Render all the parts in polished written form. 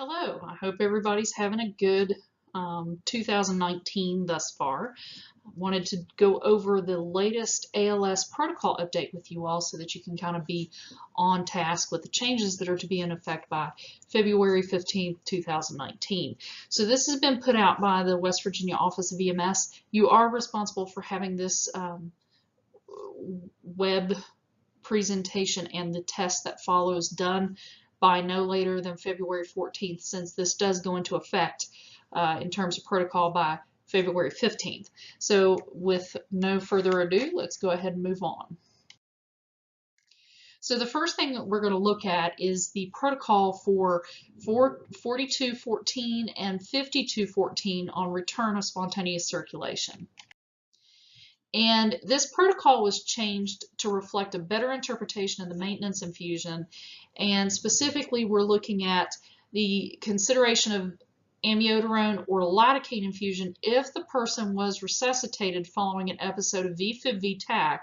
Hello, I hope everybody's having a good 2019 thus far. I wanted to go over the latest ALS protocol update with you all so that you can kind of be on task with the changes that are to be in effect by February 15th, 2019. So this has been put out by the West Virginia Office of EMS. You are responsible for having this web presentation and the test that follows done by no later than February 14th, since this does go into effect in terms of protocol by February 15th. So with no further ado, let's go ahead and move on. So the first thing that we're going to look at is the protocol for 4214 and 5214 on return of spontaneous circulation. And this protocol was changed to reflect a better interpretation of the maintenance infusion. And specifically, we're looking at the consideration of amiodarone or lidocaine infusion if the person was resuscitated following an episode of VFib-VTAC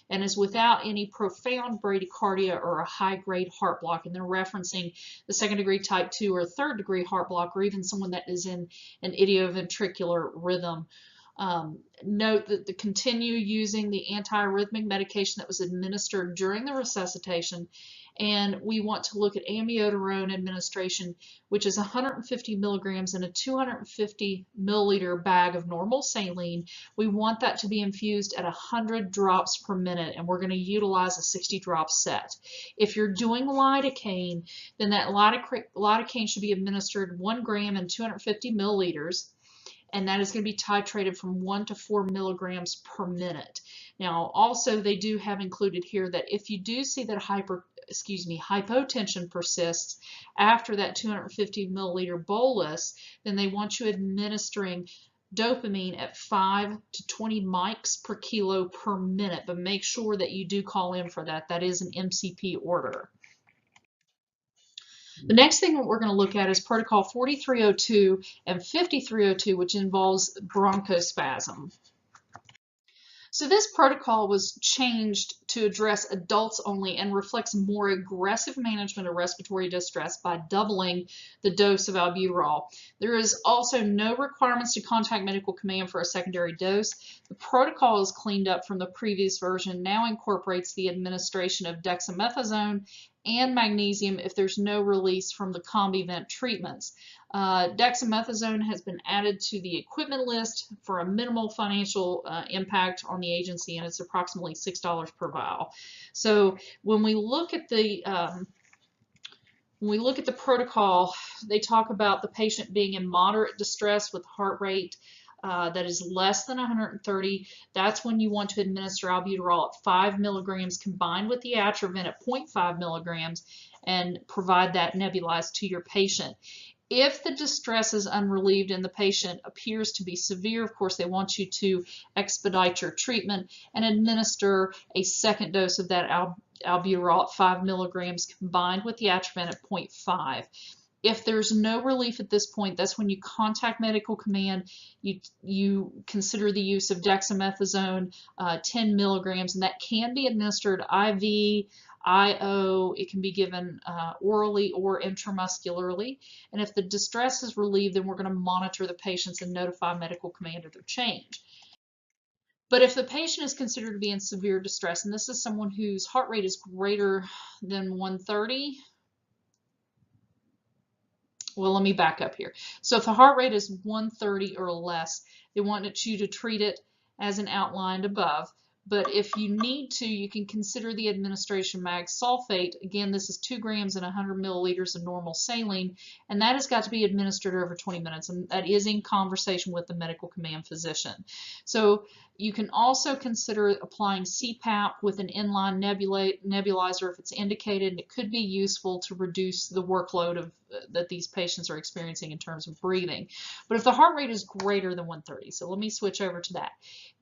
and is without any profound bradycardia or a high-grade heart block. And they're referencing the second-degree type 2 or third-degree heart block, or even someone that is in an idioventricular rhythm. Note that to continue using the antiarrhythmic medication that was administered during the resuscitation, and we want to look at amiodarone administration, which is 150 milligrams in a 250 milliliter bag of normal saline. We want that to be infused at 100 drops per minute, and we're going to utilize a 60 drop set. If you're doing lidocaine, then that lidocaine should be administered 1 gram in 250 milliliters. And that is going to be titrated from 1 to 4 milligrams per minute. Now, also, they do have included here that if you do see that hypotension persists after that 250 milliliter bolus, then they want you administering dopamine at 5 to 20 mics per kilo per minute. But make sure that you do call in for that. That is an MCP order. The next thing that we're going to look at is protocol 4302 and 5302, which involves bronchospasm. So this protocol was changed to address adults only and reflects more aggressive management of respiratory distress by doubling the dose of albuterol. There is also no requirements to contact medical command for a secondary dose. The protocol is cleaned up from the previous version, now incorporates the administration of dexamethasone and magnesium if there's no release from the CombiVent treatments. Dexamethasone has been added to the equipment list for a minimal financial impact on the agency, and it's approximately $6 per vial. So when we look at the protocol, they talk about the patient being in moderate distress with heart rate that is less than 130. That's when you want to administer albuterol at 5 milligrams combined with the atrovent at 0.5 milligrams and provide that nebulized to your patient. If the distress is unrelieved and the patient appears to be severe, of course, they want you to expedite your treatment and administer a second dose of that albuterol at 5 milligrams combined with the atrovent at 0.5. If there's no relief at this point, that's when you contact medical command. You consider the use of dexamethasone, 10 milligrams, and that can be administered IV, IO. It can be given orally or intramuscularly. And if the distress is relieved, then we're going to monitor the patients and notify medical command of their change. But if the patient is considered to be in severe distress, and this is someone whose heart rate is greater than 130, well, let me back up here. So if the heart rate is 130 or less, they want you to treat it as an outlined above. But if you need to, you can consider the administration mag sulfate. Again, this is 2 grams and 100 milliliters of normal saline, and that has got to be administered over 20 minutes, and that is in conversation with the medical command physician. So you can also consider applying CPAP with an inline nebulizer if it's indicated, and it could be useful to reduce the workload that these patients are experiencing in terms of breathing. But if the heart rate is greater than 130, so let me switch over to that.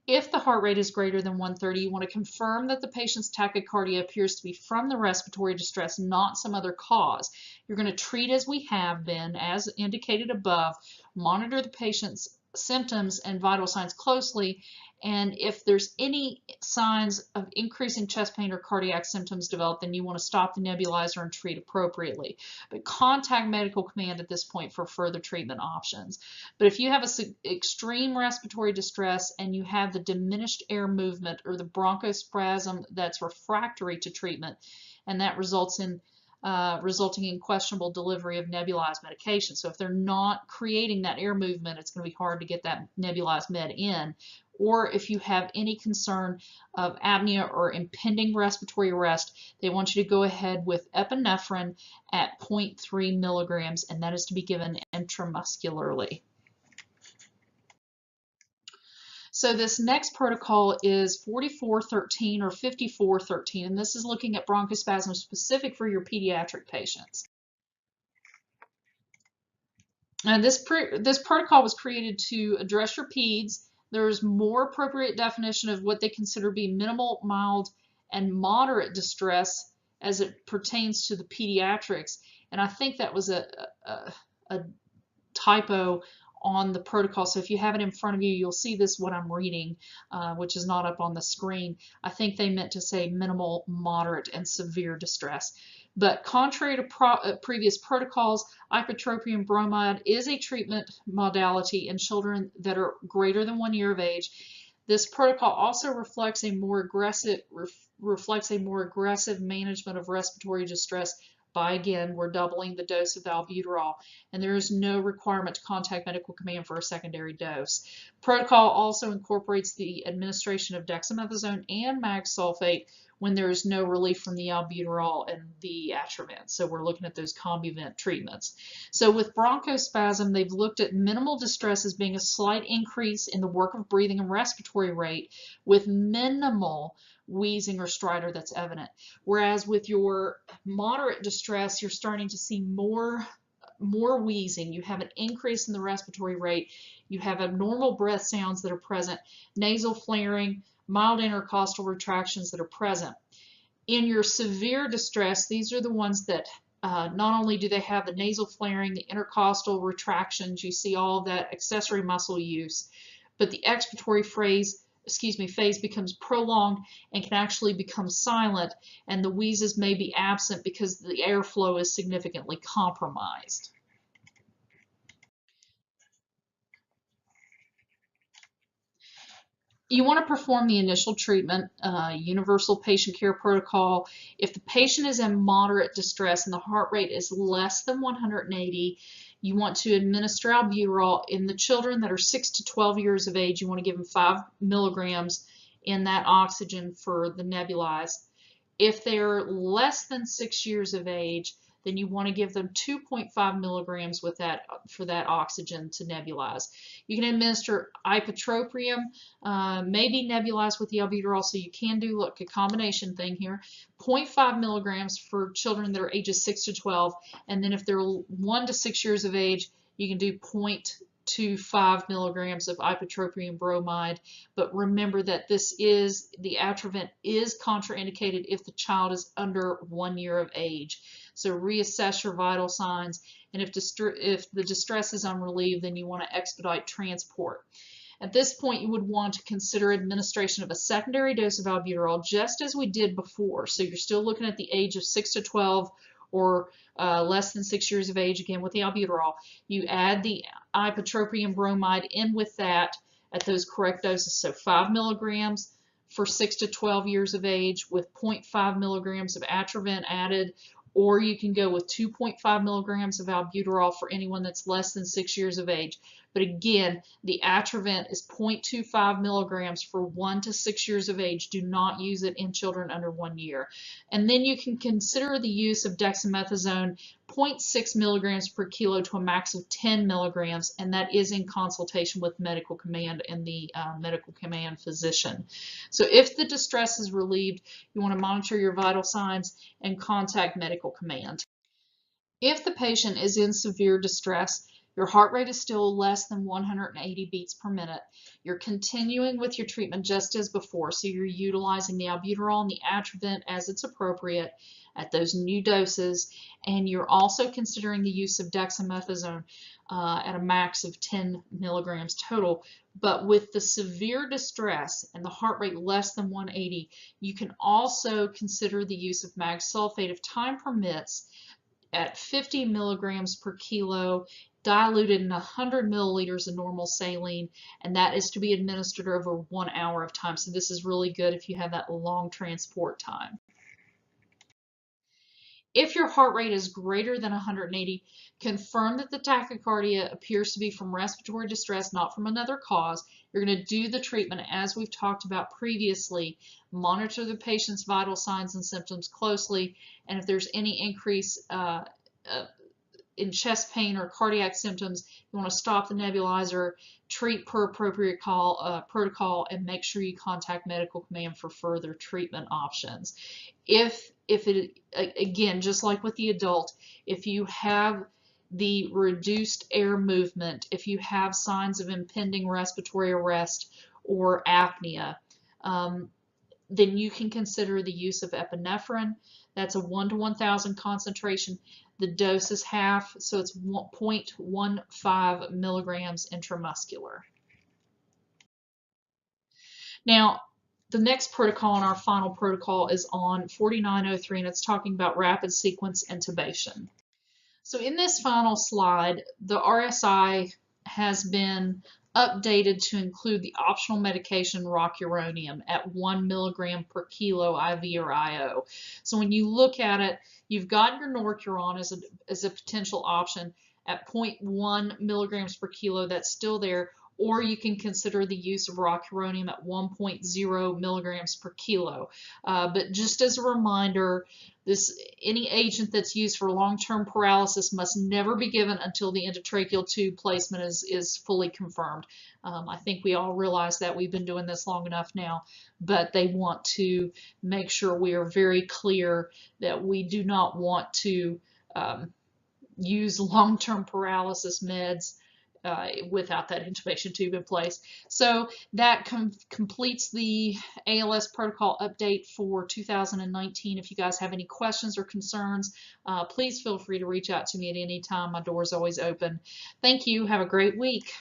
If the heart rate is greater than 130, you want to confirm that the patient's tachycardia appears to be from the respiratory distress, not some other cause. You're going to treat as we have been, as indicated above, monitor the patient's symptoms and vital signs closely, and if there's any signs of increasing chest pain or cardiac symptoms develop, then you want to stop the nebulizer and treat appropriately. But contact medical command at this point for further treatment options. But if you have extreme respiratory distress and you have the diminished air movement or the bronchospasm that's refractory to treatment, and that resulting in questionable delivery of nebulized medication. So if they're not creating that air movement, it's going to be hard to get that nebulized med in. Or if you have any concern of apnea or impending respiratory arrest, they want you to go ahead with epinephrine at 0.3 milligrams, and that is to be given intramuscularly. So this next protocol is 4413 or 5413, and this is looking at bronchospasm specific for your pediatric patients. And this protocol was created to address your peds. There's more appropriate definition of what they consider to be minimal, mild, and moderate distress as it pertains to the pediatrics. And I think that was a typo on the protocol. So if you have it in front of you, you'll see this, what I'm reading, which is not up on the screen. I think they meant to say minimal, moderate, and severe distress. But contrary to previous protocols, ipratropium bromide is a treatment modality in children that are greater than 1 year of age. This protocol also reflects a more aggressive management of respiratory distress by, again, we're doubling the dose of albuterol, and there is no requirement to contact medical command for a secondary dose. Protocol also incorporates the administration of dexamethasone and mag sulfate when there is no relief from the albuterol and the Atrovent. So we're looking at those combivent treatments. So with bronchospasm, they've looked at minimal distress as being a slight increase in the work of breathing and respiratory rate with minimal wheezing or stridor that's evident. Whereas with your moderate distress, you're starting to see more wheezing. You have an increase in the respiratory rate. You have abnormal breath sounds that are present, nasal flaring, mild intercostal retractions that are present. In your severe distress, these are the ones that not only do they have the nasal flaring, the intercostal retractions, you see all that accessory muscle use, but the expiratory phase becomes prolonged and can actually become silent, and the wheezes may be absent because the airflow is significantly compromised. You want to perform the initial treatment, universal patient care protocol. If the patient is in moderate distress and the heart rate is less than 180, you want to administer albuterol. In the children that are 6 to 12 years of age, you want to give them 5 milligrams in that oxygen for the nebulized. If they're less than 6 years of age, then you want to give them 2.5 milligrams with that for that oxygen to nebulize. You can administer ipratropium, maybe nebulized with the albuterol, so you can do a combination thing here. 0.5 milligrams for children that are ages 6 to 12, and then if they're 1 to 6 years of age, you can do 0.25 milligrams of ipratropium bromide. But remember that the Atrovent is contraindicated if the child is under 1 year of age. So reassess your vital signs, and if the distress is unrelieved, then you want to expedite transport. At this point, you would want to consider administration of a secondary dose of albuterol, just as we did before. So you're still looking at the age of 6 to 12 or less than 6 years of age, again with the albuterol. You add the ipratropium bromide in with that at those correct doses, so 5 milligrams for 6 to 12 years of age with 0.5 milligrams of Atrovent added, or you can go with 2.5 milligrams of albuterol for anyone that's less than 6 years of age. But again, the Atrovent is 0.25 milligrams for 1 to 6 years of age. Do not use it in children under 1 year. And then you can consider the use of dexamethasone, 0.6 milligrams per kilo to a max of 10 milligrams, and that is in consultation with medical command and the medical command physician. So if the distress is relieved, you want to monitor your vital signs and contact medical command. If the patient is in severe distress, your heart rate is still less than 180 beats per minute, you're continuing with your treatment just as before, so you're utilizing the albuterol and the Atrovent as it's appropriate, at those new doses, and you're also considering the use of dexamethasone at a max of 10 milligrams total. But with the severe distress and the heart rate less than 180, you can also consider the use of mag sulfate if time permits at 50 milligrams per kilo, diluted in 100 milliliters of normal saline, and that is to be administered over 1 hour of time. So this is really good if you have that long transport time. If your heart rate is greater than 180, confirm that the tachycardia appears to be from respiratory distress, not from another cause. You're going to do the treatment as we've talked about previously. Monitor the patient's vital signs and symptoms closely, and if there's any increase in chest pain or cardiac symptoms, you want to stop the nebulizer, treat per appropriate protocol, and make sure you contact medical command for further treatment options. If it, again, just like with the adult, if you have the reduced air movement, if you have signs of impending respiratory arrest or apnea, then you can consider the use of epinephrine. That's a 1 to 1,000 concentration. The dose is half, so it's 0.15 milligrams intramuscular. Now, the next protocol and our final protocol is on 4903, and it's talking about rapid sequence intubation. So in this final slide, the RSI has been updated to include the optional medication rocuronium at 1 milligram per kilo IV or IO. So when you look at it, you've got your norcuron as a potential option at 0.1 milligrams per kilo. That's still there. Or you can consider the use of rocuronium at 1.0 milligrams per kilo. But just as a reminder, any agent that's used for long-term paralysis must never be given until the endotracheal tube placement is fully confirmed. I think we all realize that. We've been doing this long enough now, but they want to make sure we are very clear that we do not want to use long-term paralysis meds without that intubation tube in place. So that completes the ALS protocol update for 2019. If you guys have any questions or concerns, please feel free to reach out to me at any time. My door is always open. Thank you. Have a great week.